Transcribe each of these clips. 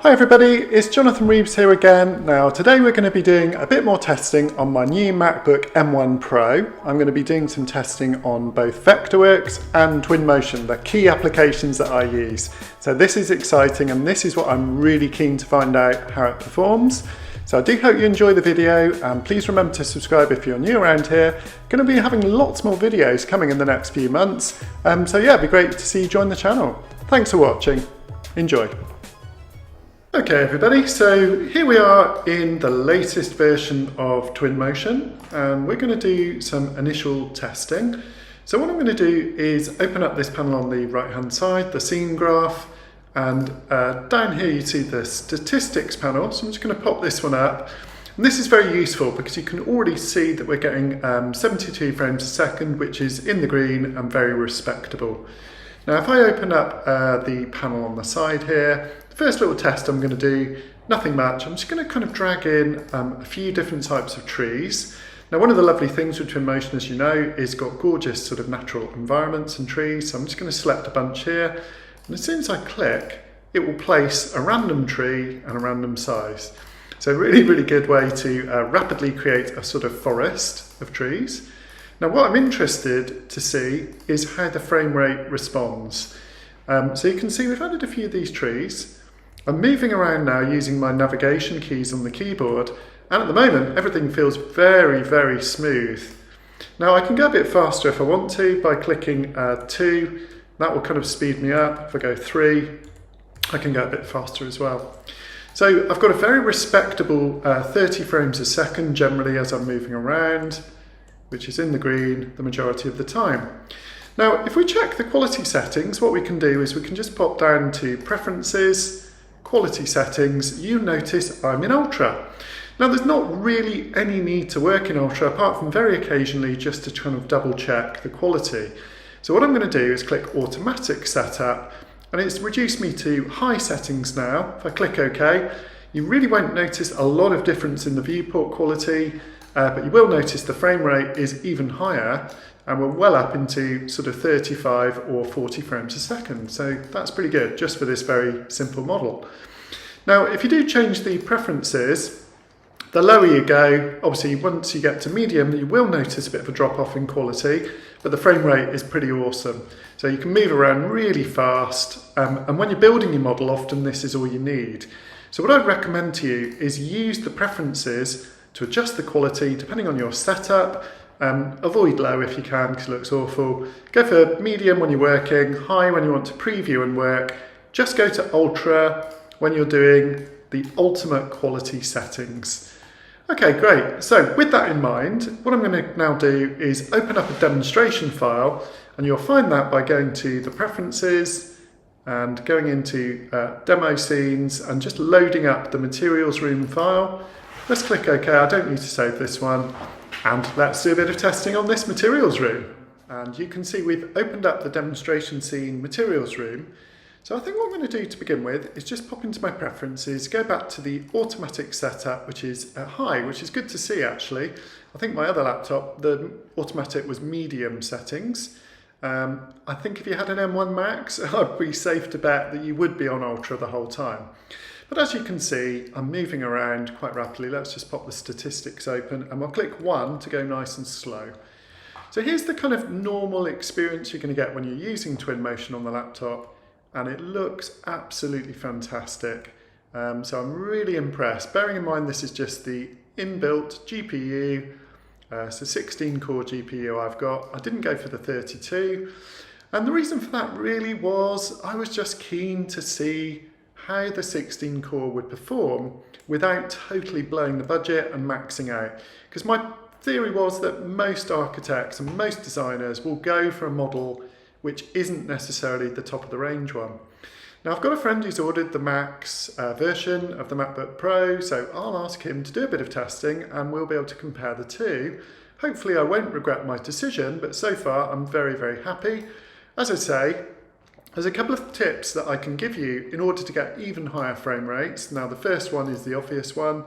Hi everybody, it's Jonathan Reeves here again. Now today we're going to be doing a bit more testing on my new MacBook M1 Pro. I'm going to be doing some testing on both Vectorworks and Twinmotion, the key applications that I use. So this is exciting and this is what I'm really keen to find out how it performs. So I do hope you enjoy the video and please remember to subscribe if you're new around here. Going to be having lots more videos coming in the next few months. So yeah, it'd be great to see you join the channel. Thanks for watching. Enjoy. Okay everybody, so here we are in the latest version of Twinmotion and we're going to do some initial testing. So what I'm going to do is open up this panel on the right hand side, the scene graph, and down here you see the statistics panel. So I'm just going to pop this one up. And this is very useful because you can already see that we're getting 72 frames a second, which is in the green and very respectable. Now if I open up the panel on the side here, first little test I'm going to do, nothing much. I'm just going to kind of drag in a few different types of trees. Now one of the lovely things with Twinmotion, as you know, is got gorgeous sort of natural environments and trees. So I'm just going to select a bunch here. And as soon as I click, it will place a random tree and a random size. So really, really good way to rapidly create a sort of forest of trees. Now what I'm interested to see is how the frame rate responds. So you can see we've added a few of these trees. I'm moving around now using my navigation keys on the keyboard, and at the moment everything feels very, very smooth. Now I can go a bit faster if I want to by clicking 2, that will kind of speed me up. If I go 3, I can go a bit faster as well. So I've got a very respectable 30 frames a second generally as I'm moving around, which is in the green the majority of the time. Now if we check the quality settings, what we can do is we can just pop down to Preferences, Quality Settings. You notice I'm in Ultra. Now there's not really any need to work in Ultra apart from very occasionally just to kind of double check the quality. So what I'm going to do is click Automatic Setup and it's reduced me to high settings now. If I click OK, you really won't notice a lot of difference in the viewport quality, but you will notice the frame rate is even higher and we're well up into sort of 35 or 40 frames a second. So that's pretty good just for this very simple model. Now, if you do change the preferences, the lower you go, obviously once you get to medium, you will notice a bit of a drop off in quality, but the frame rate is pretty awesome. So you can move around really fast. And when you're building your model, often this is all you need. So what I'd recommend to you is use the preferences to adjust the quality depending on your setup. Avoid low if you can because it looks awful. Go for medium when you're working, high when you want to preview and work. Just go to ultra when you're doing the ultimate quality settings. Okay, great. So with that in mind, what I'm going to now do is open up a demonstration file and you'll find that by going to the preferences and going into demo scenes and just loading up the materials room file. Let's click OK. I don't need to save this one. And let's do a bit of testing on this materials room. And you can see we've opened up the demonstration scene materials room. So I think what I'm going to do to begin with is just pop into my preferences, go back to the automatic setup, which is high, which is good to see actually. I think my other laptop, the automatic was medium settings. I think if you had an M1 Max, I'd be safe to bet that you would be on ultra the whole time. But as you can see, I'm moving around quite rapidly. Let's just pop the statistics open and we'll click 1 to go nice and slow. So here's the kind of normal experience you're going to get when you're using Twinmotion on the laptop, and it looks absolutely fantastic. So I'm really impressed. Bearing in mind this is just the inbuilt GPU, so 16 core GPU I've got. I didn't go for the 32, and the reason for that really was I was just keen to see how the 16 core would perform without totally blowing the budget and maxing out. Because my theory was that most architects and most designers will go for a model which isn't necessarily the top of the range one. Now I've got a friend who's ordered the Max version of the MacBook Pro, so I'll ask him to do a bit of testing and we'll be able to compare the two. Hopefully I won't regret my decision, but so far I'm very, very happy. As I say, there's a couple of tips that I can give you in order to get even higher frame rates. Now the first one is the obvious one.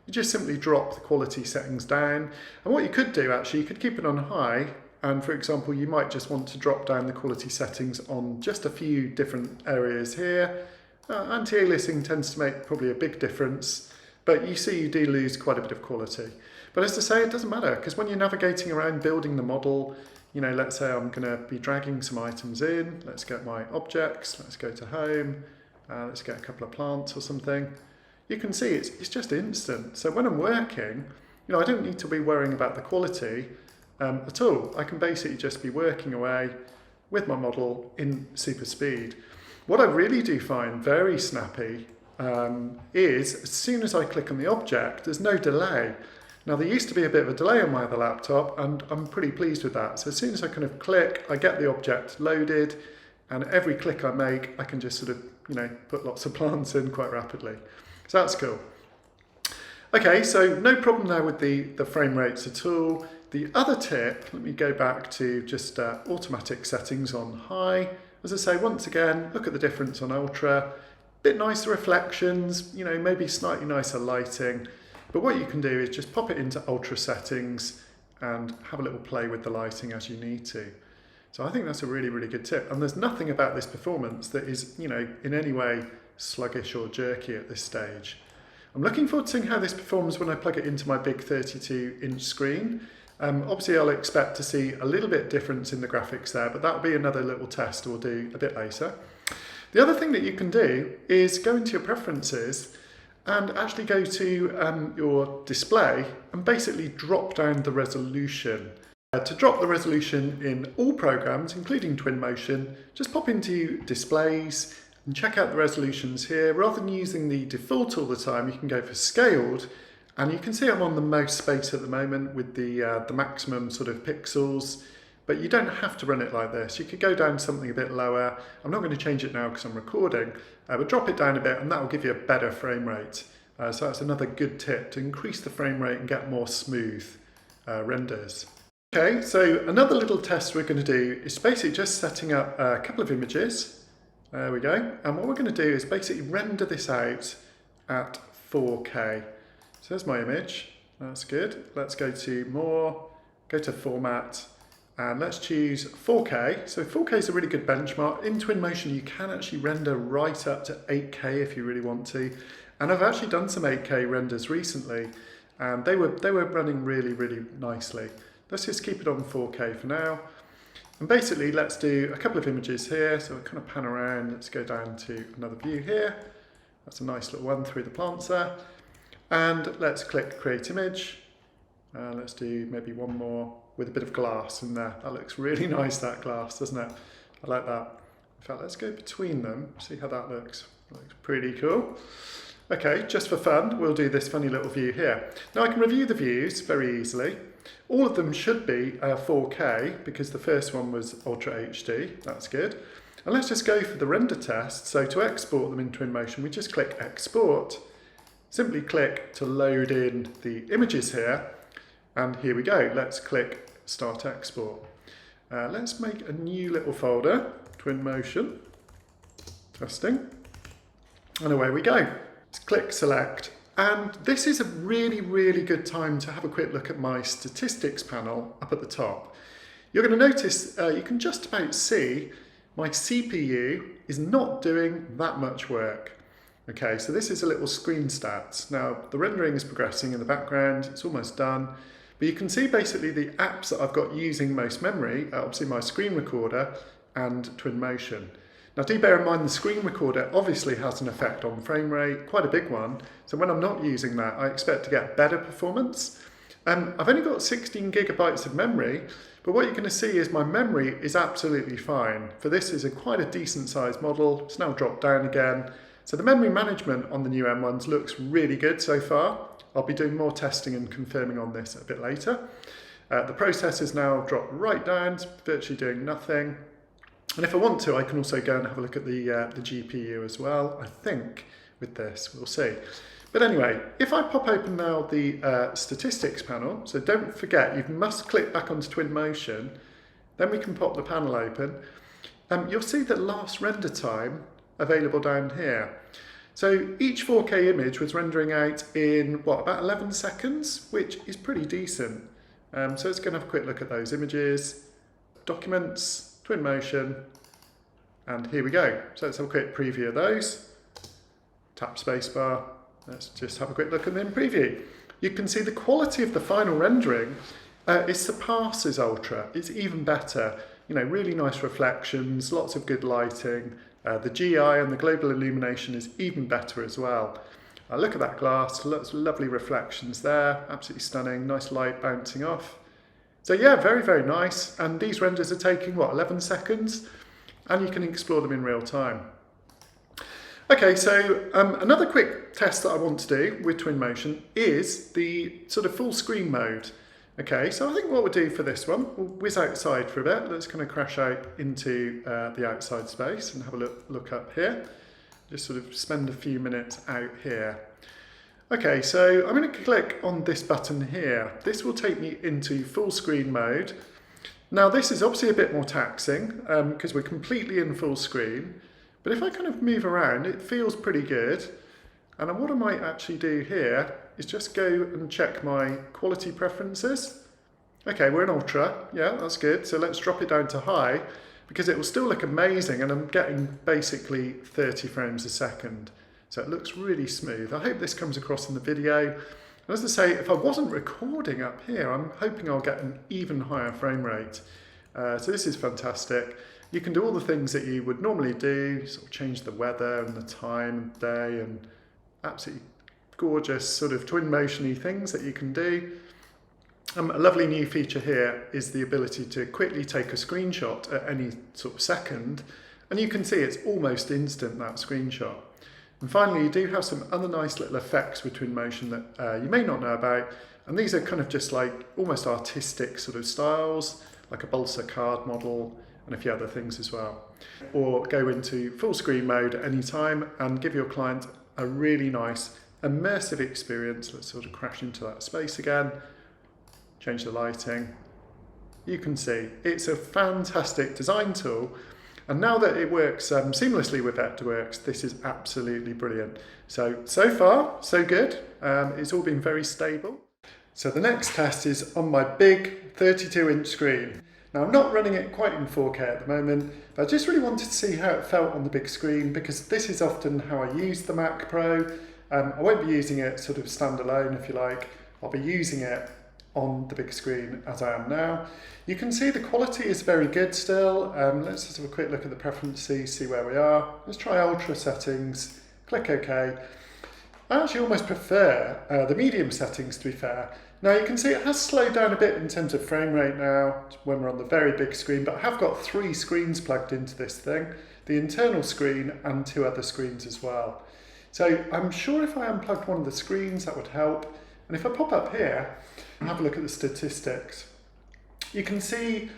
You just simply drop the quality settings down. And what you could do actually, you could keep it on high And for example, you might just want to drop down the quality settings on just a few different areas here, Anti-aliasing tends to make probably a big difference, but you see you do lose quite a bit of quality. But as I say, it doesn't matter, because when you're navigating around building the model, you know, let's say I'm going to be dragging some items in. Let's get my objects. Let's go to home. Let's get a couple of plants or something. You can see it's just instant. So when I'm working, you know, I don't need to be worrying about the quality at all. I can basically just be working away with my model in super speed. What I really do find very snappy is as soon as I click on the object, there's no delay. Now there used to be a bit of a delay on my other laptop, and I'm pretty pleased with that. So as soon as I kind of click, I get the object loaded, and every click I make, I can just sort of, you know, put lots of plants in quite rapidly. So that's cool. Okay, so no problem there with the frame rates at all. The other tip, let me go back to just automatic settings on high. As I say, once again, look at the difference on ultra. Bit nicer reflections, you know, maybe slightly nicer lighting. But what you can do is just pop it into ultra settings and have a little play with the lighting as you need to. So I think that's a really, really good tip. And there's nothing about this performance that is, you know, in any way sluggish or jerky at this stage. I'm looking forward to seeing how this performs when I plug it into my big 32-inch screen. Obviously I'll expect to see a little bit difference in the graphics there, but that'll be another little test we'll do a bit later. The other thing that you can do is go into your preferences and actually go to your display and basically drop down the resolution. To drop the resolution in all programs, including Twinmotion, just pop into displays and check out the resolutions here. Rather than using the default all the time, you can go for scaled, and you can see I'm on the most space at the moment with the maximum sort of pixels, but you don't have to run it like this. You could go down to something a bit lower. I'm not going to change it now because I'm recording, but drop it down a bit and that will give you a better frame rate. So that's another good tip to increase the frame rate and get more smooth renders. Okay, so another little test we're going to do is basically just setting up a couple of images. There we go. And what we're going to do is basically render this out at 4K. So there's my image. That's good. Let's go to more, go to format, and let's choose 4K. So 4K is a really good benchmark. In Twinmotion, you can actually render right up to 8K if you really want to. And I've actually done some 8K renders recently, and they were running really, really nicely. Let's just keep it on 4K for now. And basically, let's do a couple of images here. So we'll kind of pan around. Let's go down to another view here. That's a nice little one through the plants there. And let's click Create Image. Let's do maybe one more with a bit of glass in there. That looks really nice, that glass, doesn't it? I like that. In fact, let's go between them, see how that looks. Looks pretty cool. Okay, just for fun, we'll do this funny little view here. Now I can review the views very easily. All of them should be 4K because the first one was Ultra HD, that's good. And let's just go for the render test. So to export them in Twinmotion, we just click Export. Simply click to load in the images here. And here we go, let's click Start Export. Let's make a new little folder, Twinmotion, testing. And away we go. Let's click Select. And this is a really, really good time to have a quick look at my statistics panel up at the top. You're going to notice you can just about see my CPU is not doing that much work. Okay, so this is a little screen stats. Now, the rendering is progressing in the background, it's almost done, but you can see basically the apps that I've got using most memory, obviously my screen recorder and Twinmotion. Now do bear in mind the screen recorder obviously has an effect on frame rate, quite a big one, so when I'm not using that I expect to get better performance. I've only got 16 gigabytes of memory, but what you're going to see is my memory is absolutely fine. For this is quite a decent sized model, it's now dropped down again. So the memory management on the new M1s looks really good so far. I'll be doing more testing and confirming on this a bit later. The processor's now dropped right down, it's virtually doing nothing. And if I want to, I can also go and have a look at the GPU as well, I think, with this, we'll see. But anyway, if I pop open now the statistics panel, so don't forget, you must click back onto Twinmotion, then we can pop the panel open. You'll see the last render time available down here. So each 4K image was rendering out in, what, about 11 seconds, which is pretty decent. So let's go and have a quick look at those images, Documents, Twinmotion, and here we go. So let's have a quick preview of those. tap spacebar. Let's just have a quick look at the in preview. You can see the quality of the final rendering it surpasses Ultra. It's even better. You know, really nice reflections, lots of good lighting. The GI and the global illumination is even better as well. Look at that glass, lots of lovely reflections there, absolutely stunning, nice light bouncing off. So yeah, very, very nice. And these renders are taking, what, 11 seconds? And you can explore them in real time. Okay, so another quick test that I want to do with Twinmotion is the sort of full screen mode. Okay, so I think what we'll do for this one, we'll whiz outside for a bit. Let's kind of crash out into the outside space and have a look up here. Just sort of spend a few minutes out here. Okay, so I'm going to click on this button here. This will take me into full screen mode. Now this is obviously a bit more taxing because we're completely in full screen. But if I kind of move around, it feels pretty good. And what I might actually do here is just go and check my quality preferences. Okay, we're in Ultra. Yeah, that's good. So let's drop it down to high because it will still look amazing and I'm getting basically 30 frames a second. So it looks really smooth. I hope this comes across in the video. And as I say, if I wasn't recording up here, I'm hoping I'll get an even higher frame rate. So this is fantastic. You can do all the things that you would normally do, sort of change the weather and the time of day and absolutely gorgeous sort of Twinmotion-y things that you can do. A lovely new feature here is the ability to quickly take a screenshot at any sort of second, and you can see it's almost instant, that screenshot. And finally, you do have some other nice little effects with Twinmotion that you may not know about, and these are kind of just like almost artistic sort of styles, like a balsa card model, and a few other things as well. Or go into full screen mode at any time and give your client a really nice immersive experience. Let's sort of crash into that space again, change the lighting. You can see it's a fantastic design tool, and now that it works seamlessly with Vectorworks, this is absolutely brilliant. So far, so good. It's all been very stable. So the next test is on my big 32-inch screen. Now I'm not running it quite in 4K at the moment, but I just really wanted to see how it felt on the big screen because this is often how I use the Mac Pro. I won't be using it sort of standalone if you like, I'll be using it on the big screen as I am now. You can see the quality is very good still. Let's just have a quick look at the preferences, see where we are. Let's try Ultra settings, click OK. I actually almost prefer the medium settings to be fair. Now you can see it has slowed down a bit in terms of frame rate now when we're on the very big screen, but I have got 3 screens plugged into this thing, the internal screen and 2 other screens as well. So I'm sure if I unplugged one of the screens that would help. And if I pop up here and have a look at the statistics, you can see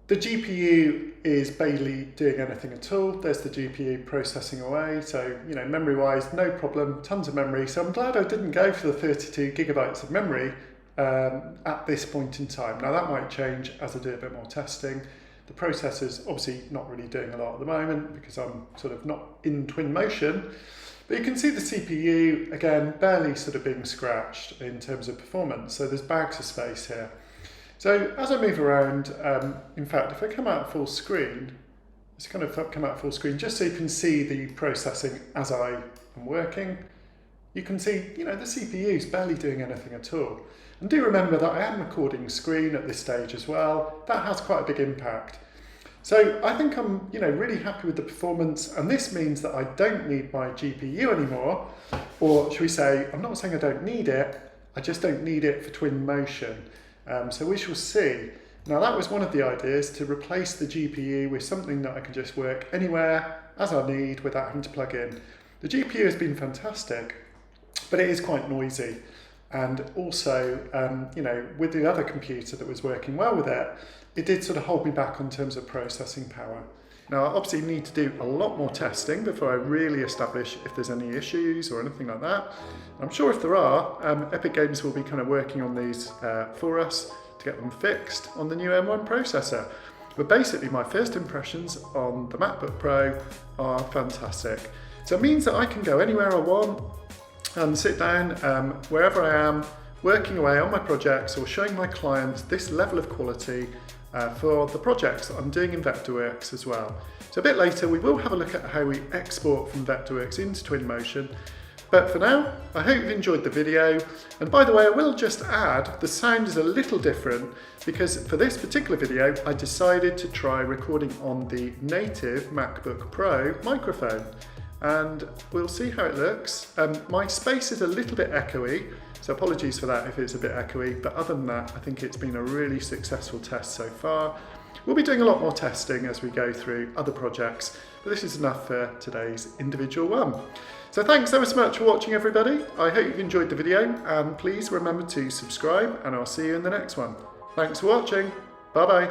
the GPU is barely doing anything at all. There's the GPU processing away. So, you know, memory wise, no problem, tons of memory. So I'm glad I didn't go for the 32 gigabytes of memory at this point in time. Now that might change as I do a bit more testing. The processor's obviously not really doing a lot at the moment because I'm sort of not in Twinmotion. But you can see the CPU, again, barely sort of being scratched in terms of performance. So there's bags of space here. So as I move around, in fact, if I come out full screen, let's kind of come out full screen just so you can see the processing as I am working. You can see, you know, the CPU is barely doing anything at all. And do remember that I am recording screen at this stage as well. That has quite a big impact. So I think I'm, you know, really happy with the performance, and this means that I don't need my GPU anymore, or should we say, I'm not saying I don't need it, I just don't need it for Twinmotion. So we shall see. Now that was one of the ideas, to replace the GPU with something that I can just work anywhere as I need without having to plug in. The GPU has been fantastic, but it is quite noisy. And also, you know, with the other computer that was working well with it, it did sort of hold me back in terms of processing power. Now, I obviously need to do a lot more testing before I really establish if there's any issues or anything like that. I'm sure if there are, Epic Games will be kind of working on these for us to get them fixed on the new M1 processor. But basically, my first impressions on the MacBook Pro are fantastic. So it means that I can go anywhere I want and sit down wherever I am, working away on my projects or showing my clients this level of quality for the projects that I'm doing in Vectorworks as well. So a bit later we will have a look at how we export from Vectorworks into Twinmotion. But for now, I hope you've enjoyed the video. And by the way, I will just add, the sound is a little different because for this particular video, I decided to try recording on the native MacBook Pro microphone. And we'll see how it looks. My space is a little bit echoey, so apologies for that if it's a bit echoey. But other than that, I think it's been a really successful test so far. We'll be doing a lot more testing as we go through other projects, but this is enough for today's individual one. So thanks ever so much for watching, everybody. I hope you've enjoyed the video, and please remember to subscribe, and I'll see you in the next one. Thanks for watching. Bye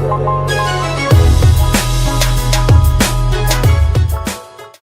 bye.